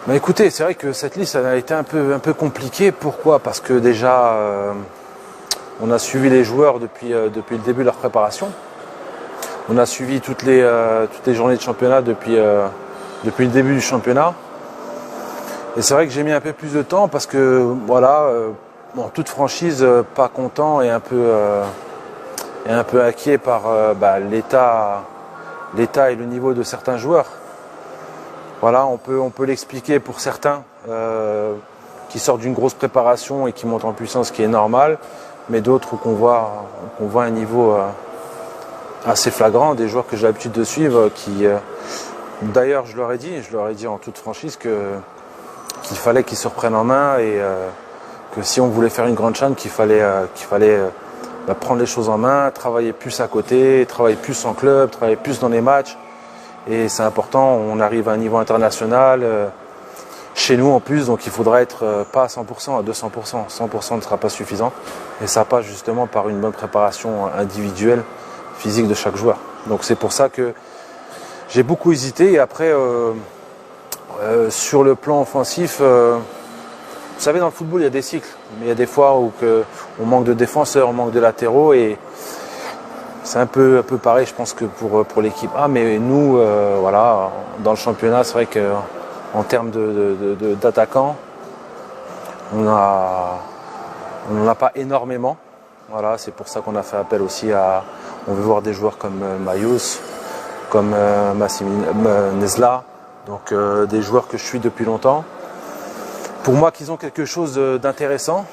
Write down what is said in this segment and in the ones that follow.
Bah écoutez, c'est vrai que cette liste elle a été un peu compliquée. Pourquoi? Parce que déjà, on a suivi les joueurs depuis le début de leur préparation. On a suivi toutes les journées de championnat depuis le début du championnat. Et c'est vrai que j'ai mis un peu plus de temps parce que, voilà, toute franchise, pas content et un peu inquiet par l'état et le niveau de certains joueurs. Voilà, on peut l'expliquer pour certains qui sortent d'une grosse préparation et qui montent en puissance, ce qui est normal, mais d'autres où qu'on voit un niveau assez flagrant, des joueurs que j'ai l'habitude de suivre, qui d'ailleurs je leur ai dit en toute franchise qu'il fallait qu'ils se reprennent en main et que si on voulait faire une grande chaîne, qu'il fallait prendre les choses en main, travailler plus à côté, travailler plus en club, travailler plus dans les matchs. Et c'est important, on arrive à un niveau international, chez nous en plus, donc il faudra être pas à 100%, à 200%. 100% ne sera pas suffisant. Et ça passe justement par une bonne préparation individuelle, physique de chaque joueur. Donc c'est pour ça que j'ai beaucoup hésité. Et après, sur le plan offensif, vous savez, dans le football, il y a des cycles. Mais il y a des fois où on manque de défenseurs, on manque de latéraux. Et c'est un peu pareil, je pense, que pour l'équipe A. Mais nous, voilà, dans le championnat, c'est vrai qu'en termes d'attaquants, on n'en a pas énormément. Voilà, c'est pour ça qu'on a fait appel aussi à... On veut voir des joueurs comme Mayous, comme Nesla, donc des joueurs que je suis depuis longtemps. Pour moi, qu'ils ont quelque chose d'intéressant,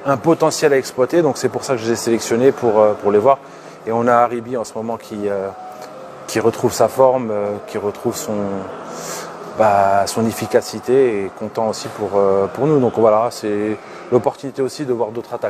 un potentiel à exploiter, donc c'est pour ça que je les ai sélectionnés pour les voir. Et on a Haribi en ce moment qui retrouve sa forme, qui retrouve son efficacité et content aussi pour nous. Donc voilà, c'est l'opportunité aussi de voir d'autres attaques.